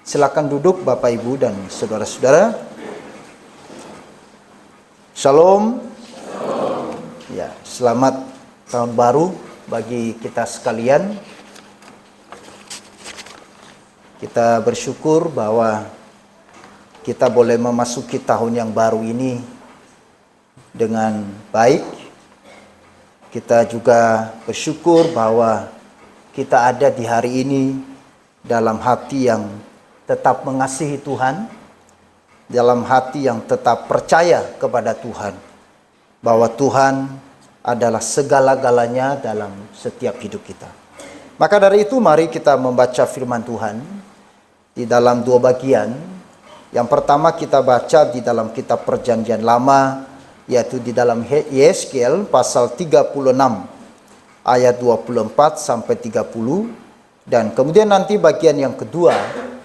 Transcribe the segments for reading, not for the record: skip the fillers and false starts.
Silakan duduk Bapak Ibu dan saudara-saudara. Shalom. Ya, selamat tahun baru bagi kita sekalian. Kita bersyukur bahwa kita boleh memasuki tahun yang baru ini dengan baik. Kita juga bersyukur bahwa kita ada di hari ini dalam hati yang tetap mengasihi Tuhan, dalam hati yang tetap percaya kepada Tuhan, bahwa Tuhan adalah segala-galanya dalam setiap hidup kita. Maka dari itu mari kita membaca firman Tuhan di dalam dua bagian. Yang pertama kita baca di dalam kitab Perjanjian Lama, yaitu di dalam Yeskel pasal 36 ayat 24 sampai 30, dan kemudian nanti bagian yang kedua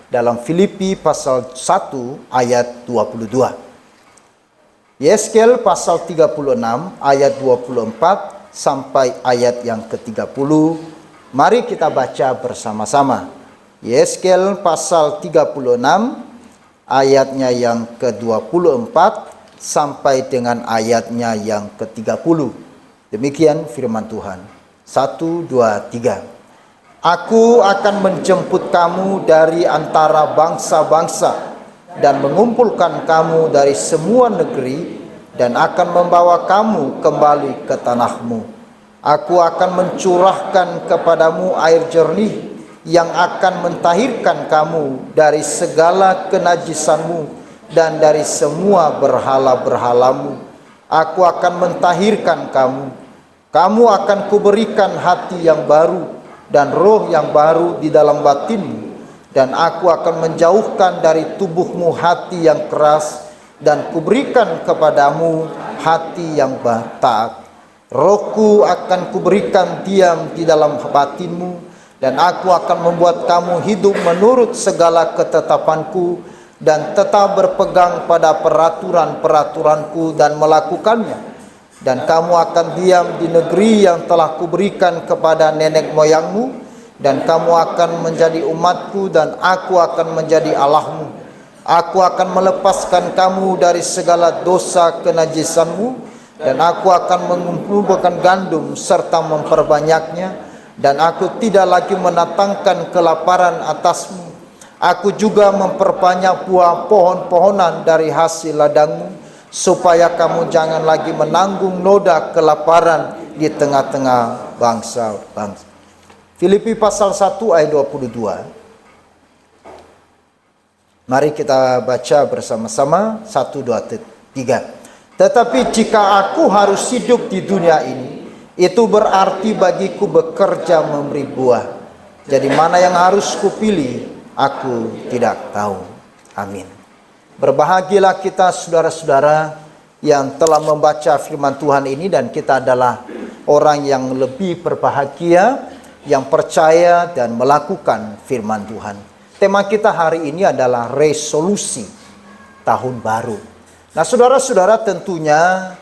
dalam Filipi pasal 1 ayat 22. Yeskel pasal 36 ayat 24 sampai ayat yang ke-30. Mari kita baca bersama-sama. Yeskel pasal 36 ayatnya yang ke-24 sampai dengan ayatnya yang ke-30. Demikian firman Tuhan. 1, 2, 3. Aku akan menjemput kamu dari antara bangsa-bangsa dan mengumpulkan kamu dari semua negeri dan akan membawa kamu kembali ke tanahmu. Aku akan mencurahkan kepadamu air jernih yang akan mentahirkan kamu dari segala kenajisanmu dan dari semua berhala-berhalamu. Aku akan mentahirkan kamu. Kamu akan kuberikan hati yang baru dan roh yang baru di dalam batinmu, dan aku akan menjauhkan dari tubuhmu hati yang keras dan kuberikan kepadamu hati yang taat. Rohku akan kuberikan diam di dalam batinmu, dan aku akan membuat kamu hidup menurut segala ketetapanku dan tetap berpegang pada peraturan-peraturanku dan melakukannya. Dan kamu akan diam di negeri yang telah kuberikan kepada nenek moyangmu, dan kamu akan menjadi umatku dan aku akan menjadi Allahmu. Aku akan melepaskan kamu dari segala dosa kenajisanmu, dan aku akan mengumpulkan gandum serta memperbanyaknya, dan aku tidak lagi menatangkan kelaparan atasmu. Aku juga memperbanyak buah pohon-pohonan dari hasil ladangmu, supaya kamu jangan lagi menanggung noda kelaparan di tengah-tengah bangsa-bangsa. Filipi pasal 1 ayat 22. Mari kita baca bersama-sama. 1, 2, 3. Tetapi jika aku harus hidup di dunia ini, itu berarti bagiku bekerja memberi buah. Jadi mana yang harus kupilih, aku tidak tahu. Amin. Berbahagialah kita saudara-saudara yang telah membaca firman Tuhan ini, dan kita adalah orang yang lebih berbahagia yang percaya dan melakukan firman Tuhan. Tema kita hari ini adalah resolusi tahun baru. Nah, saudara-saudara, tentunya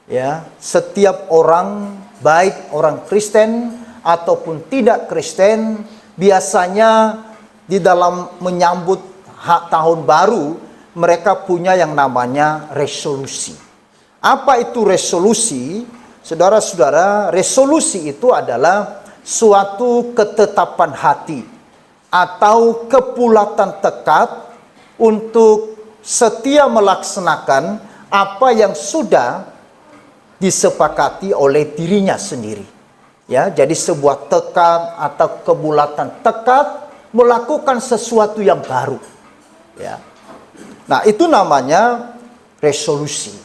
ya, setiap orang, baik orang Kristen ataupun tidak Kristen, biasanya di dalam menyambut tahun baru mereka punya yang namanya resolusi. Apa itu resolusi? Saudara-saudara, resolusi itu adalah suatu ketetapan hati atau kepulatan tekad untuk setia melaksanakan apa yang sudah disepakati oleh dirinya sendiri. Ya, jadi sebuah tekad atau kepulatan tekad melakukan sesuatu yang baru. Ya. Nah, itu namanya resolusi.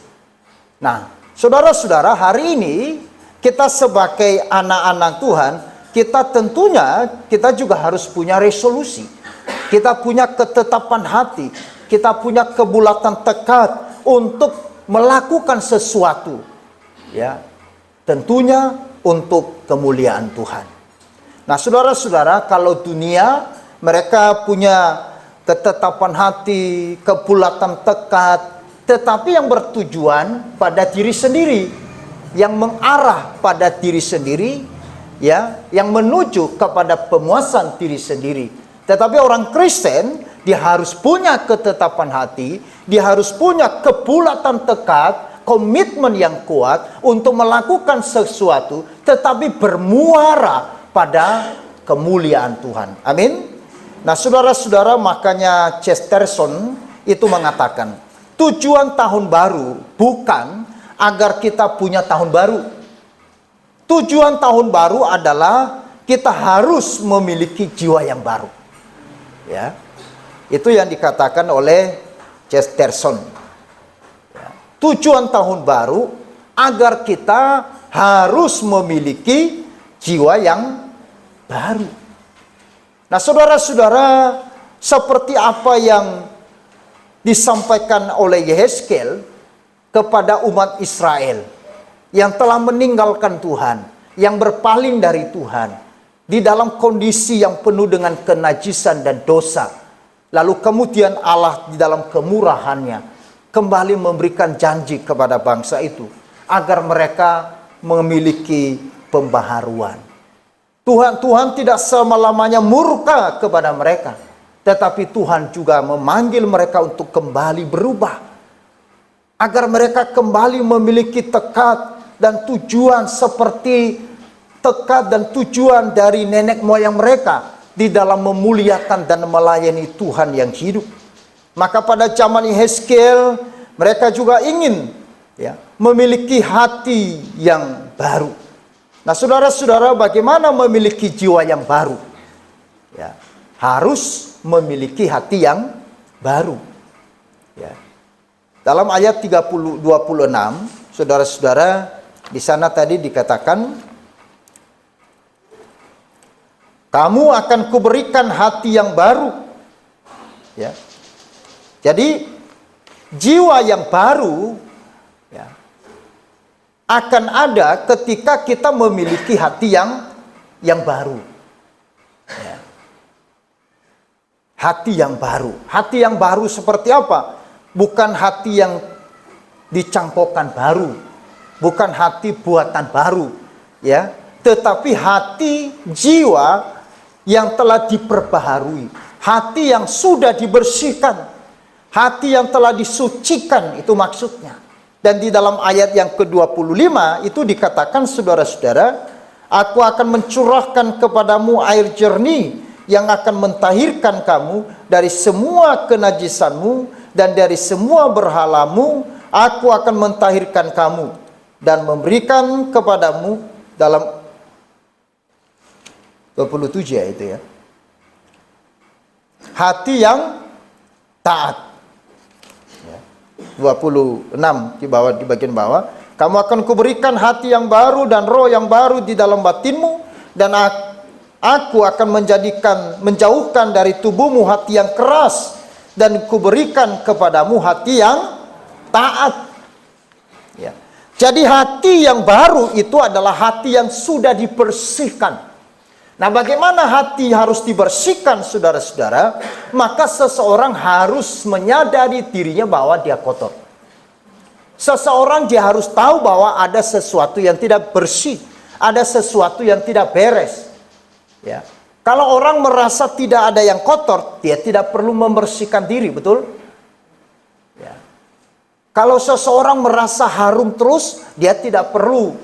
Nah, saudara-saudara, hari ini kita sebagai anak-anak Tuhan, kita juga harus punya resolusi. Kita punya ketetapan hati, kita punya kebulatan tekad untuk melakukan sesuatu. Ya, tentunya untuk kemuliaan Tuhan. Nah, saudara-saudara, kalau dunia mereka punya ketetapan hati, kebulatan tekad, tetapi yang bertujuan pada diri sendiri, yang mengarah pada diri sendiri, ya, yang menuju kepada pemuasan diri sendiri. Tetapi orang Kristen dia harus punya ketetapan hati, dia harus punya kebulatan tekad, komitmen yang kuat untuk melakukan sesuatu, tetapi bermuara pada kemuliaan Tuhan. Amin. Nah, saudara-saudara, makanya Chesterton itu mengatakan, tujuan tahun baru bukan agar kita punya tahun baru. Tujuan tahun baru adalah kita harus memiliki jiwa yang baru. Ya. Itu yang dikatakan oleh Chesterton. Ya. Tujuan tahun baru agar kita harus memiliki jiwa yang baru. Nah, saudara-saudara, seperti apa yang disampaikan oleh Yehezkiel kepada umat Israel yang telah meninggalkan Tuhan, yang berpaling dari Tuhan, di dalam kondisi yang penuh dengan kenajisan dan dosa. Lalu kemudian Allah di dalam kemurahannya kembali memberikan janji kepada bangsa itu agar mereka memiliki pembaharuan. Tuhan tidak selama-lamanya murka kepada mereka, tetapi Tuhan juga memanggil mereka untuk kembali berubah, agar mereka kembali memiliki tekad dan tujuan seperti tekad dan tujuan dari nenek moyang mereka di dalam memuliakan dan melayani Tuhan yang hidup. Maka pada zaman Yehezkiel, mereka juga ingin memiliki hati yang baru. Nah, saudara-saudara, bagaimana memiliki jiwa yang baru? Ya, harus memiliki hati yang baru. Ya. Dalam ayat 26, saudara-saudara, di sana tadi dikatakan, kamu akan kuberikan hati yang baru. Ya. Jadi, jiwa yang baru akan ada ketika kita memiliki hati yang baru. Ya. Hati yang baru. Hati yang baru seperti apa? Bukan hati yang dicangkokkan baru, bukan hati buatan baru, ya, tetapi hati jiwa yang telah diperbaharui, hati yang sudah dibersihkan, hati yang telah disucikan, itu maksudnya. Dan di dalam ayat yang ke-25 itu dikatakan, saudara-saudara, aku akan mencurahkan kepadamu air jernih yang akan mentahirkan kamu dari semua kenajisanmu dan dari semua berhalamu. Aku akan mentahirkan kamu dan memberikan kepadamu, dalam 27 ya itu ya, hati yang taat. 26 di bawah, di bagian bawah, kamu akan kuberikan hati yang baru dan roh yang baru di dalam batinmu, dan aku akan menjauhkan dari tubuhmu hati yang keras, dan kuberikan kepadamu hati yang taat. Ya. Jadi hati yang baru itu adalah hati yang sudah dibersihkan. Nah, bagaimana hati harus dibersihkan, saudara-saudara? Maka seseorang harus menyadari dirinya bahwa dia kotor. Seseorang dia harus tahu bahwa ada sesuatu yang tidak bersih, ada sesuatu yang tidak beres. Ya. Kalau orang merasa tidak ada yang kotor, dia tidak perlu membersihkan diri, betul? Ya. Kalau seseorang merasa harum terus, dia tidak perlu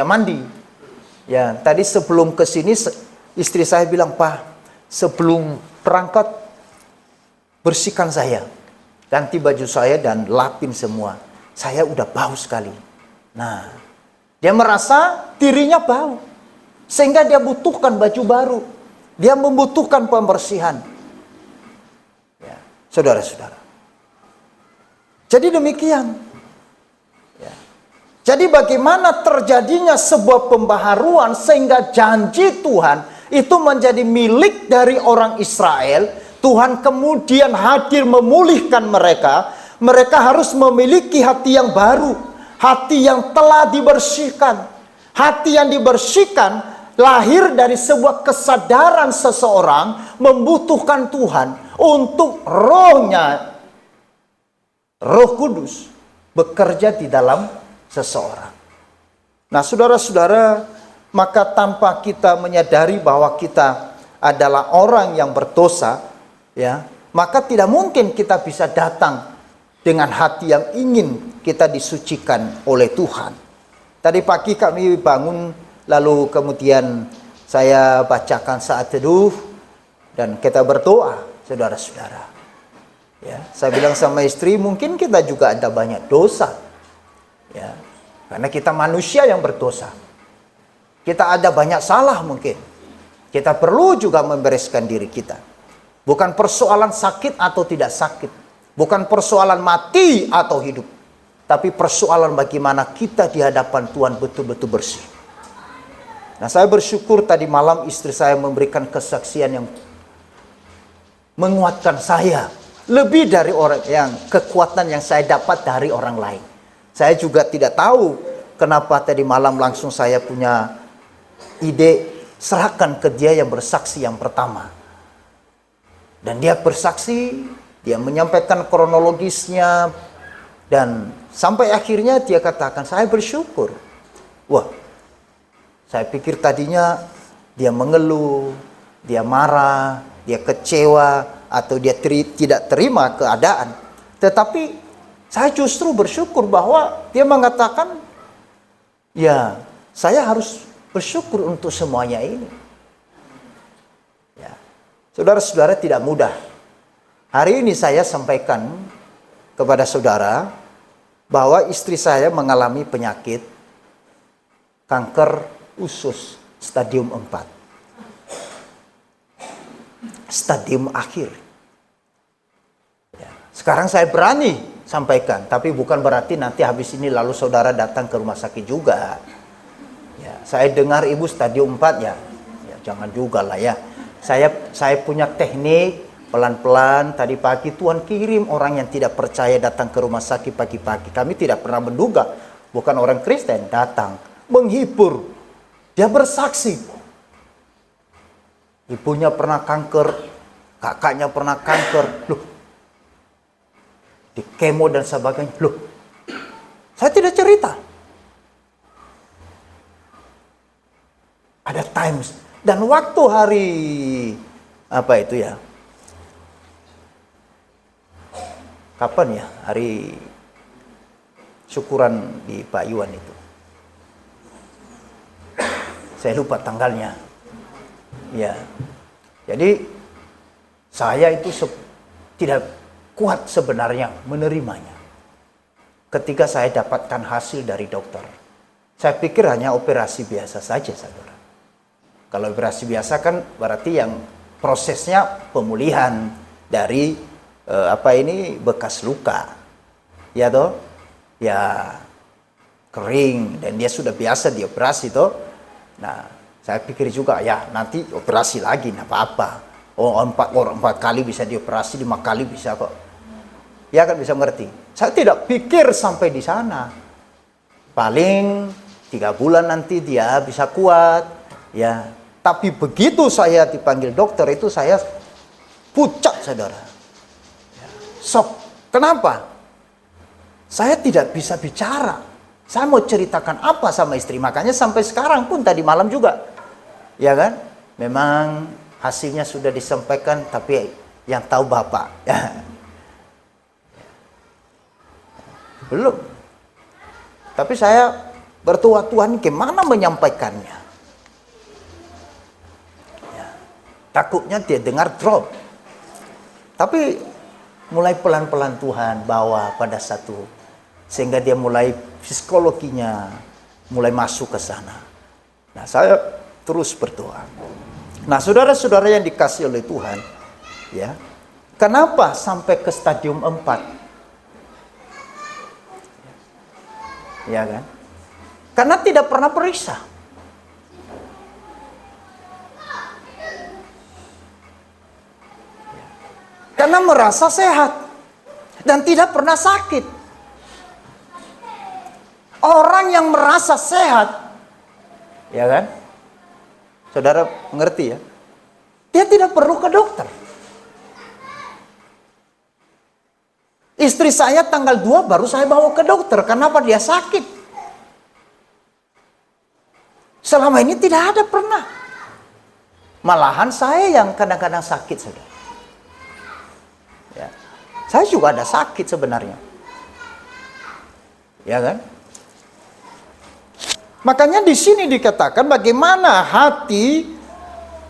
mandi. Ya, tadi sebelum ke sini istri saya bilang, "Pak, sebelum berangkat bersihkan saya, ganti baju saya dan lapin semua. Saya udah bau sekali." Nah, dia merasa dirinya bau, sehingga dia butuhkan baju baru. Dia membutuhkan pembersihan. Ya, saudara-saudara. Jadi demikian. Jadi bagaimana terjadinya sebuah pembaharuan sehingga janji Tuhan itu menjadi milik dari orang Israel. Tuhan kemudian hadir memulihkan mereka. Mereka harus memiliki hati yang baru, hati yang telah dibersihkan. Hati yang dibersihkan lahir dari sebuah kesadaran seseorang membutuhkan Tuhan untuk rohnya, Roh Kudus bekerja di dalam seseorang. Nah, saudara-saudara, maka tanpa kita menyadari bahwa kita adalah orang yang berdosa, ya, maka tidak mungkin kita bisa datang dengan hati yang ingin kita disucikan oleh Tuhan. Tadi pagi kami bangun, lalu kemudian saya bacakan saat teduh dan kita berdoa, saudara-saudara. Ya, saya bilang sama istri, mungkin kita juga ada banyak dosa. Ya, karena kita manusia yang berdosa. Kita ada banyak salah mungkin. Kita perlu juga membereskan diri kita. Bukan persoalan sakit atau tidak sakit. Bukan persoalan mati atau hidup. Tapi persoalan bagaimana kita di hadapan Tuhan betul-betul bersih. Nah, saya bersyukur tadi malam istri saya memberikan kesaksian yang menguatkan saya. Lebih dari orang yang kekuatan yang saya dapat dari orang lain. Saya juga tidak tahu kenapa tadi malam langsung saya punya ide, serahkan ke dia yang bersaksi yang pertama. Dan dia bersaksi, dia menyampaikan kronologisnya, dan sampai akhirnya dia katakan, saya bersyukur. Wah, saya pikir tadinya dia mengeluh, dia marah, dia kecewa, atau dia tidak terima keadaan. Tetapi saya justru bersyukur bahwa dia mengatakan, ya saya harus bersyukur untuk semuanya ini. Ya. Saudara-saudara, tidak mudah. Hari ini saya sampaikan kepada saudara bahwa istri saya mengalami penyakit kanker usus stadium 4. Stadium akhir. Ya. Sekarang saya berani sampaikan, tapi bukan berarti nanti habis ini lalu saudara datang ke rumah sakit juga. Ya, saya dengar ibu stadium 4 ya jangan juga lah ya. Saya punya teknik. Pelan-pelan tadi pagi Tuhan kirim orang yang tidak percaya datang ke rumah sakit pagi-pagi. Kami tidak pernah menduga, bukan orang Kristen, datang menghibur. Dia bersaksi. Ibunya pernah kanker, kakaknya pernah kanker. Loh, di kemo dan sebagainya. Loh, saya tidak cerita. Ada times. Dan waktu hari, apa itu ya, kapan ya hari syukuran di Pak Iwan itu, saya lupa tanggalnya ya. Jadi saya itu tidak kuat sebenarnya menerimanya ketika saya dapatkan hasil dari dokter. Saya pikir hanya operasi biasa saja, saudara. Kalau operasi biasa kan berarti yang prosesnya pemulihan dari bekas luka, ya toh, ya kering dan dia sudah biasa dioperasi toh. Nah, saya pikir juga ya nanti operasi lagi, nggak apa-apa. Oh, empat kali bisa dioperasi, 5 kali bisa kok. Ya kan bisa mengerti. Saya tidak pikir sampai di sana. Paling 3 bulan nanti dia bisa kuat, ya. Tapi begitu saya dipanggil dokter itu saya pucat, saudara. Sok. Kenapa? Saya tidak bisa bicara. Saya mau ceritakan apa sama istri. Makanya sampai sekarang pun tadi malam juga. Ya kan? Memang hasilnya sudah disampaikan. Tapi yang tahu Bapak. Belum. Tapi saya berdoa, Tuhan gimana menyampaikannya. Ya. Takutnya dia dengar drop. Tapi mulai pelan-pelan Tuhan bawa pada satu, sehingga dia mulai psikologinya mulai masuk ke sana. Nah, saya terus berdoa. Nah, saudara-saudara yang dikasih oleh Tuhan, ya, kenapa sampai ke stadium 4? Ya kan? Karena tidak pernah periksa. Karena merasa sehat dan tidak pernah sakit. Orang yang merasa sehat, ya kan? Saudara mengerti ya? Dia tidak perlu ke dokter. Istri saya tanggal 2 baru saya bawa ke dokter. Kenapa? Dia sakit. Selama ini tidak ada pernah. Malahan saya yang kadang-kadang sakit, saudara. Saya juga ada sakit sebenarnya. Ya kan? Makanya di sini dikatakan bagaimana hati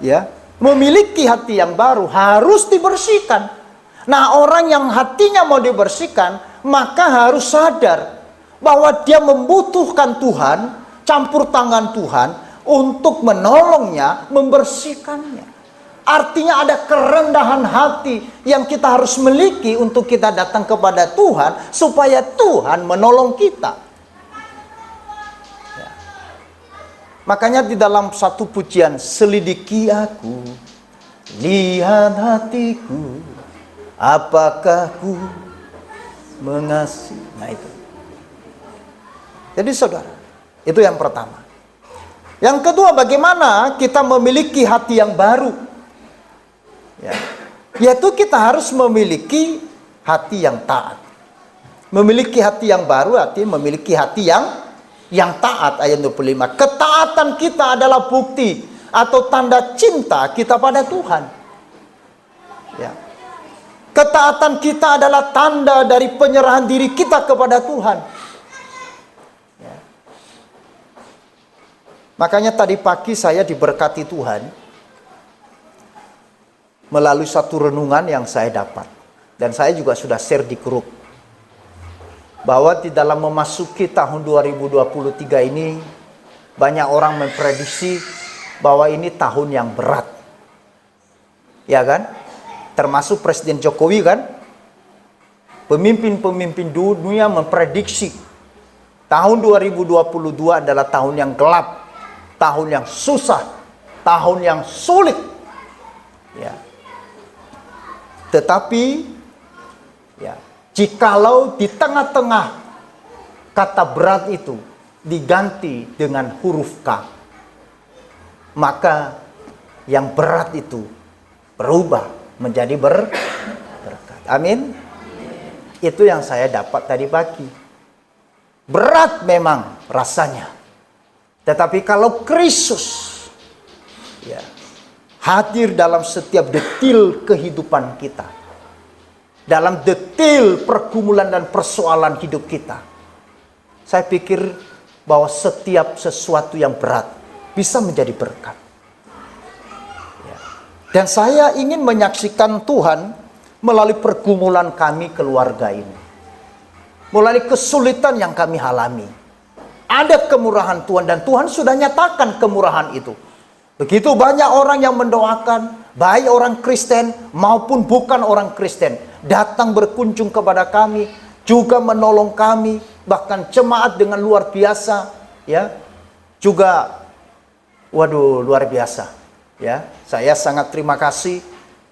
ya, memiliki hati yang baru harus dibersihkan. Nah, orang yang hatinya mau dibersihkan, maka harus sadar bahwa dia membutuhkan Tuhan, campur tangan Tuhan untuk menolongnya, membersihkannya. Artinya ada kerendahan hati yang kita harus miliki untuk kita datang kepada Tuhan supaya Tuhan menolong kita. Ya. Makanya di dalam satu pujian, selidiki aku, lihat hatiku, apakah ku mengasihi. Nah itu. Jadi saudara, itu yang pertama. Yang kedua, bagaimana kita memiliki hati yang baru? Ya. Yaitu kita harus memiliki hati yang taat. Memiliki hati yang baru artinya memiliki hati yang taat. Ayat 25. Ketaatan kita adalah bukti atau tanda cinta kita pada Tuhan. Ya. Ketaatan kita adalah tanda dari penyerahan diri kita kepada Tuhan. Ya. Makanya tadi pagi saya diberkati Tuhan melalui satu renungan yang saya dapat. Dan saya juga sudah share di grup. Bahwa di dalam memasuki tahun 2023 ini, banyak orang memprediksi bahwa ini tahun yang berat. Ya kan? Termasuk Presiden Jokowi kan? Pemimpin-pemimpin dunia memprediksi tahun 2022 adalah tahun yang gelap, tahun yang susah, tahun yang sulit. Ya. Tetapi ya, jikalau di tengah-tengah kata berat itu diganti dengan huruf K, maka yang berat itu berubah menjadi berkat. Amin. Itu yang saya dapat tadi pagi. Berat memang rasanya, tetapi kalau Kristus ya, hadir dalam setiap detil kehidupan kita, dalam detil pergumulan dan persoalan hidup kita, saya pikir bahwa setiap sesuatu yang berat bisa menjadi berkat. Ya. Dan saya ingin menyaksikan Tuhan melalui pergumulan kami keluarga ini, melalui kesulitan yang kami alami. Ada kemurahan Tuhan dan Tuhan sudah nyatakan kemurahan itu. Begitu banyak orang yang mendoakan, baik orang Kristen maupun bukan orang Kristen, datang berkunjung kepada kami, juga menolong kami, bahkan jemaat dengan luar biasa, ya, juga, waduh, luar biasa, ya. Saya sangat terima kasih,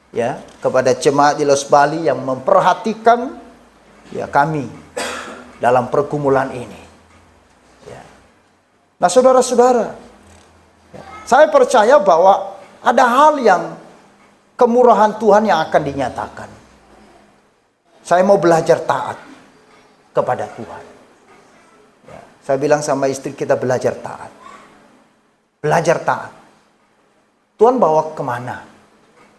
ya, kepada jemaat di Los Bali yang memperhatikan, ya, kami dalam pergumulan ini. Ya. Nah, saudara-saudara, saya percaya bahwa ada hal yang kemurahan Tuhan yang akan dinyatakan. Saya mau belajar taat kepada Tuhan. Ya, saya bilang sama istri kita belajar taat. Belajar taat. Tuhan bawa kemana?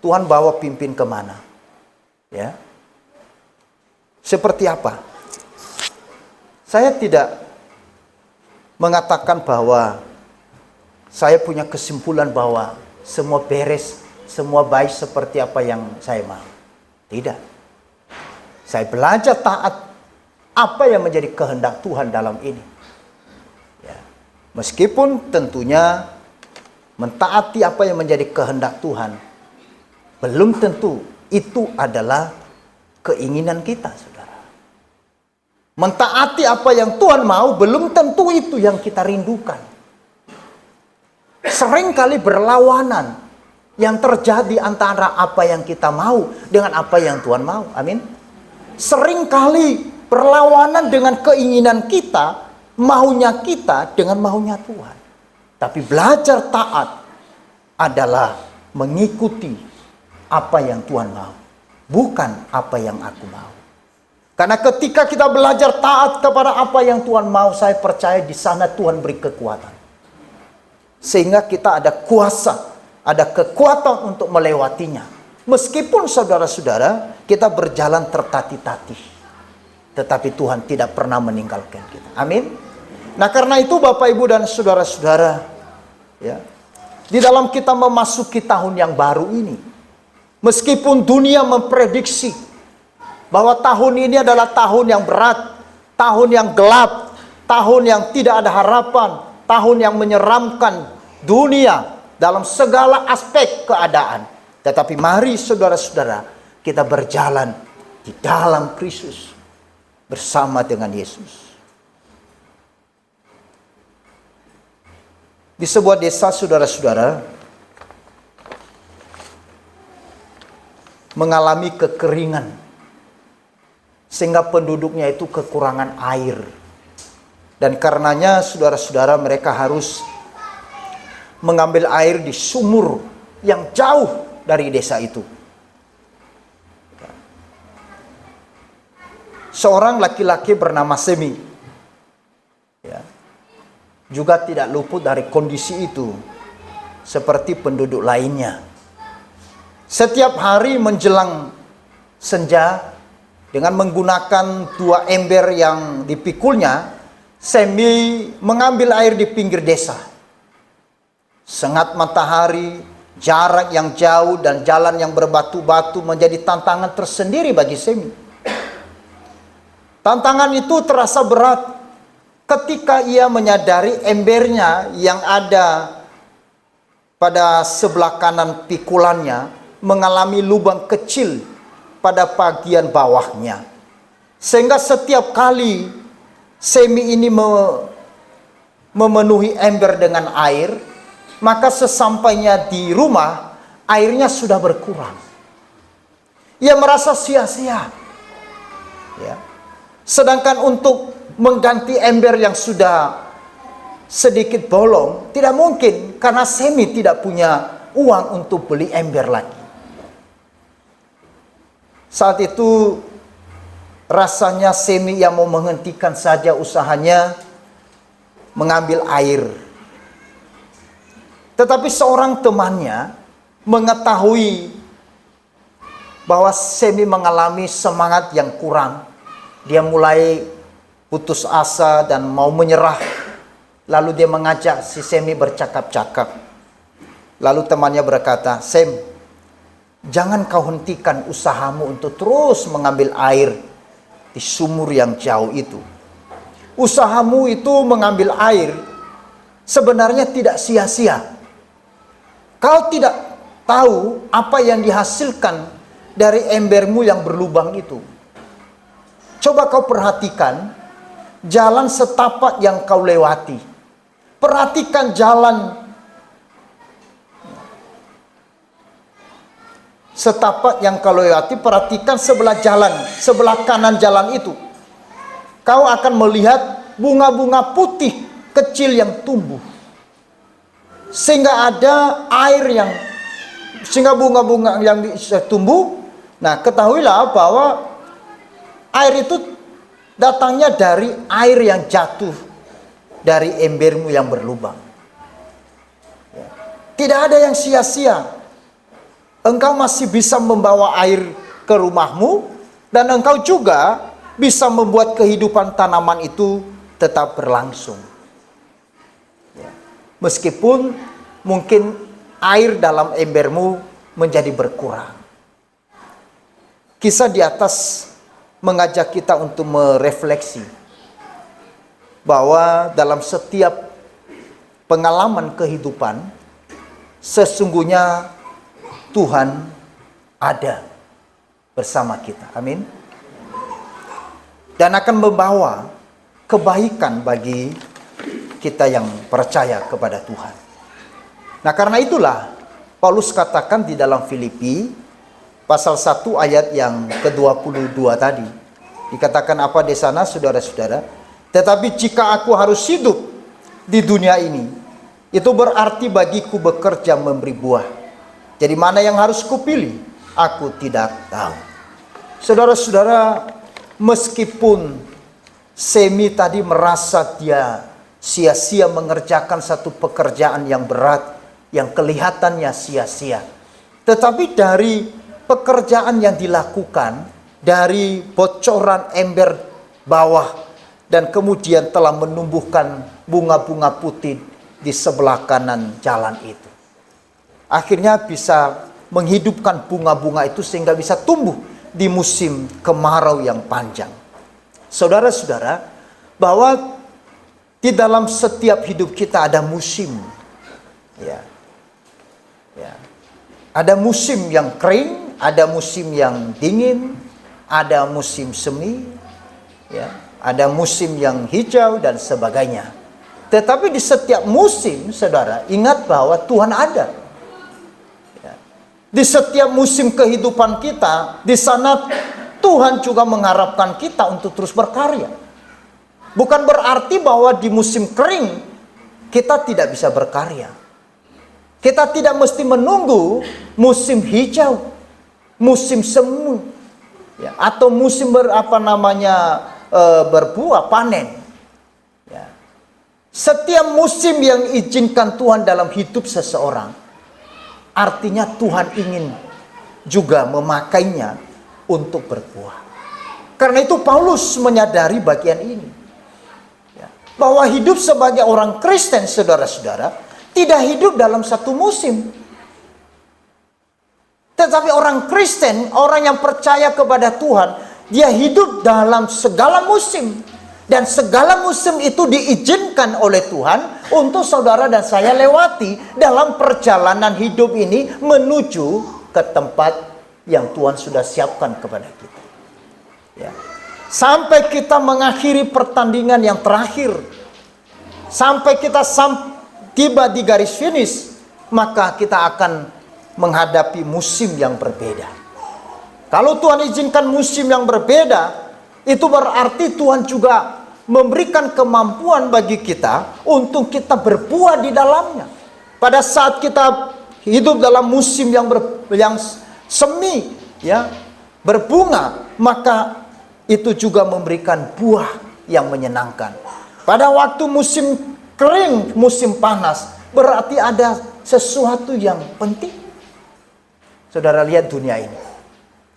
Tuhan bawa pimpin kemana? Ya. Seperti apa? Saya tidak mengatakan bahwa saya punya kesimpulan bahwa semua beres, semua baik seperti apa yang saya mau. Tidak. Saya belajar taat apa yang menjadi kehendak Tuhan dalam ini. Ya. Meskipun tentunya mentaati apa yang menjadi kehendak Tuhan, belum tentu itu adalah keinginan kita, saudara. Mentaati apa yang Tuhan mau, belum tentu itu yang kita rindukan. Seringkali berlawanan yang terjadi antara apa yang kita mau dengan apa yang Tuhan mau. Amin. Seringkali berlawanan dengan keinginan kita, maunya kita dengan maunya Tuhan. Tapi belajar taat adalah mengikuti apa yang Tuhan mau, bukan apa yang aku mau. Karena ketika kita belajar taat kepada apa yang Tuhan mau, saya percaya di sana Tuhan beri kekuatan. Sehingga kita ada kuasa, ada kekuatan untuk melewatinya. Meskipun saudara-saudara kita berjalan tertatih-tatih, tetapi Tuhan tidak pernah meninggalkan kita. Amin. Nah, karena itu Bapak Ibu dan saudara-saudara, ya, di dalam kita memasuki tahun yang baru ini, meskipun dunia memprediksi bahwa tahun ini adalah tahun yang berat, tahun yang gelap, tahun yang tidak ada harapan, tahun yang menyeramkan dunia dalam segala aspek keadaan. Tetapi mari saudara-saudara, kita berjalan di dalam Kristus bersama dengan Yesus. Di sebuah desa, saudara-saudara, mengalami kekeringan, sehingga penduduknya itu kekurangan air. Dan karenanya saudara-saudara, mereka harus mengambil air di sumur yang jauh dari desa itu. Seorang laki-laki bernama Semi, ya, juga tidak luput dari kondisi itu seperti penduduk lainnya. Setiap hari menjelang senja, dengan menggunakan 2 ember yang dipikulnya, Semi mengambil air di pinggir desa. Sengat matahari, jarak yang jauh, dan jalan yang berbatu-batu menjadi tantangan tersendiri bagi Semi. Tantangan itu terasa berat ketika ia menyadari embernya yang ada pada sebelah kanan pikulannya mengalami lubang kecil pada bagian bawahnya. Sehingga setiap kali Semi ini memenuhi ember dengan air, maka sesampainya di rumah, airnya sudah berkurang. Ia merasa sia-sia. Ya. Sedangkan untuk mengganti ember yang sudah sedikit bolong, tidak mungkin, karena Semi tidak punya uang untuk beli ember lagi. Saat itu rasanya Semi yang mau menghentikan saja usahanya mengambil air. Tetapi seorang temannya mengetahui bahwa Semi mengalami semangat yang kurang. Dia mulai putus asa dan mau menyerah. Lalu dia mengajak si Semi bercakap-cakap. Lalu temannya berkata, "Sem, jangan kau hentikan usahamu untuk terus mengambil air di sumur yang jauh itu. Usahamu itu mengambil air sebenarnya tidak sia-sia. Kau tidak tahu apa yang dihasilkan dari embermu yang berlubang itu. Coba kau perhatikan jalan setapak yang kau lewati. Perhatikan jalan setapak yang kau lewati, perhatikan sebelah jalan, sebelah kanan jalan itu. Kau akan melihat bunga-bunga putih kecil yang tumbuh. Sehingga ada air yang, sehingga bunga-bunga yang bisa tumbuh. Nah, ketahuilah bahwa air itu datangnya dari air yang jatuh dari embermu yang berlubang. Tidak ada yang sia-sia. Engkau masih bisa membawa air ke rumahmu, dan engkau juga bisa membuat kehidupan tanaman itu tetap berlangsung. Meskipun mungkin air dalam embermu menjadi berkurang. Kisah di atas mengajak kita untuk merefleksi bahwa dalam setiap pengalaman kehidupan sesungguhnya Tuhan ada bersama kita. Amin. Dan akan membawa kebaikan bagi kita yang percaya kepada Tuhan. Nah, karena itulah Paulus katakan di dalam Filipi pasal 1 ayat yang ke-22 tadi. Dikatakan apa di sana, saudara-saudara? Tetapi jika aku harus hidup di dunia ini, itu berarti bagiku bekerja memberi buah. Jadi mana yang harus kupilih? Aku tidak tahu. Saudara-saudara, meskipun Semi tadi merasa dia sia-sia mengerjakan satu pekerjaan yang berat, yang kelihatannya sia-sia. Tetapi dari pekerjaan yang dilakukan dari bocoran ember bawah dan kemudian telah menumbuhkan bunga-bunga putih di sebelah kanan jalan itu. Akhirnya bisa menghidupkan bunga-bunga itu sehingga bisa tumbuh di musim kemarau yang panjang. Saudara-saudara, bahwa di dalam setiap hidup kita ada musim. Ya. Ada musim yang kering, ada musim yang dingin, ada musim semi, ya, ada musim yang hijau dan sebagainya. Tetapi di setiap musim, saudara, ingat bahwa Tuhan ada. Ya. Di setiap musim kehidupan kita, di sana Tuhan juga mengharapkan kita untuk terus berkarya. Bukan berarti bahwa di musim kering kita tidak bisa berkarya. Kita tidak mesti menunggu musim hijau, musim semu, ya, atau musim berbuah panen. Ya. Setiap musim yang izinkan Tuhan dalam hidup seseorang, artinya Tuhan ingin juga memakainya untuk berbuah. Karena itu Paulus menyadari bagian ini, ya, bahwa hidup sebagai orang Kristen, saudara-saudara, tidak hidup dalam satu musim. Tetapi orang Kristen, orang yang percaya kepada Tuhan, dia hidup dalam segala musim. Dan segala musim itu diizinkan oleh Tuhan untuk saudara dan saya lewati dalam perjalanan hidup ini menuju ke tempat yang Tuhan sudah siapkan kepada kita. Ya. Sampai kita mengakhiri pertandingan yang terakhir. Sampai kita tiba di garis finish, maka kita akan menghadapi musim yang berbeda. Kalau Tuhan izinkan musim yang berbeda, itu berarti Tuhan juga memberikan kemampuan bagi kita untuk kita berbuah di dalamnya. Pada saat kita hidup dalam musim yang semi, ya, berbunga, maka itu juga memberikan buah yang menyenangkan. Pada waktu musim kering, musim panas, berarti ada sesuatu yang penting. Saudara lihat dunia ini,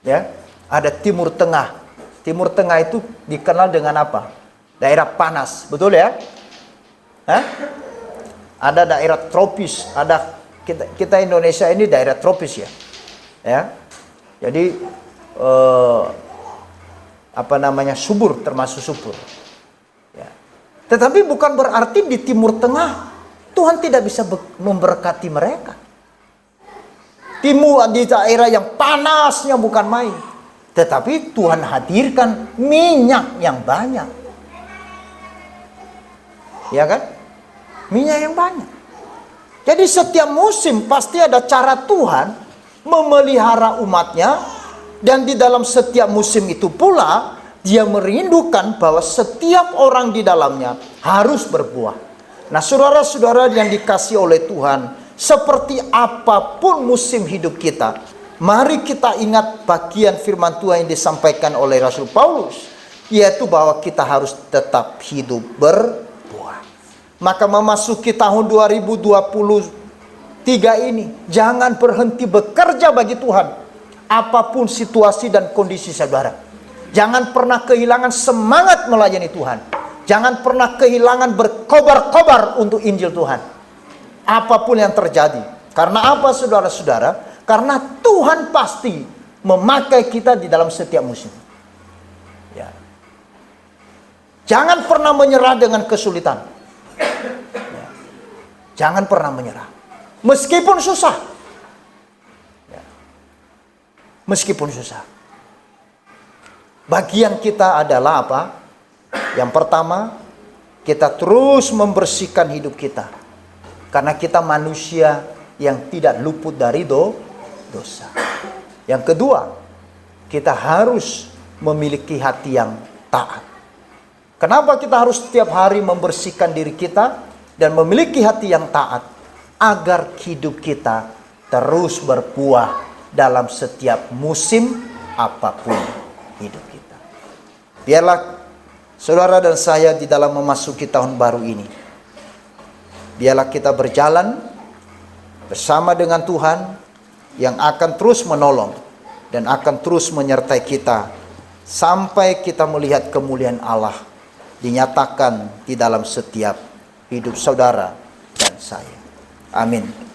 ya, ada Timur Tengah. Timur Tengah itu dikenal dengan apa? Daerah panas, betul ya? Hah? Ada daerah tropis, ada kita Indonesia ini daerah tropis ya, ya. Jadi subur, termasuk subur. Tetapi bukan berarti di Timur Tengah Tuhan tidak bisa memberkati mereka. Timur di daerah yang panasnya bukan main. Tetapi Tuhan hadirkan minyak yang banyak. Ya kan? Minyak yang banyak. Jadi setiap musim pasti ada cara Tuhan memelihara umatnya. Dan di dalam setiap musim itu pula Dia merindukan bahwa setiap orang di dalamnya harus berbuah. Nah, saudara-saudara yang dikasihi oleh Tuhan, seperti apapun musim hidup kita, mari kita ingat bagian firman Tuhan yang disampaikan oleh Rasul Paulus, yaitu bahwa kita harus tetap hidup berbuah. Maka memasuki tahun 2023 ini, jangan berhenti bekerja bagi Tuhan, apapun situasi dan kondisi saudara. Jangan pernah kehilangan semangat melayani Tuhan. Jangan pernah kehilangan berkobar-kobar untuk Injil Tuhan. Apapun yang terjadi. Karena apa, saudara-saudara? Karena Tuhan pasti memakai kita di dalam setiap musim. Ya. Jangan pernah menyerah dengan kesulitan. Ya. Jangan pernah menyerah. Meskipun susah. Ya. Meskipun susah. Bagian kita adalah apa? Yang pertama, kita terus membersihkan hidup kita. Karena kita manusia yang tidak luput dari dosa. Yang kedua, kita harus memiliki hati yang taat. Kenapa kita harus setiap hari membersihkan diri kita dan memiliki hati yang taat? Agar hidup kita terus berbuah dalam setiap musim apapun hidup kita. Biarlah saudara dan saya di dalam memasuki tahun baru ini, biarlah kita berjalan bersama dengan Tuhan yang akan terus menolong dan akan terus menyertai kita sampai kita melihat kemuliaan Allah dinyatakan di dalam setiap hidup saudara dan saya. Amin.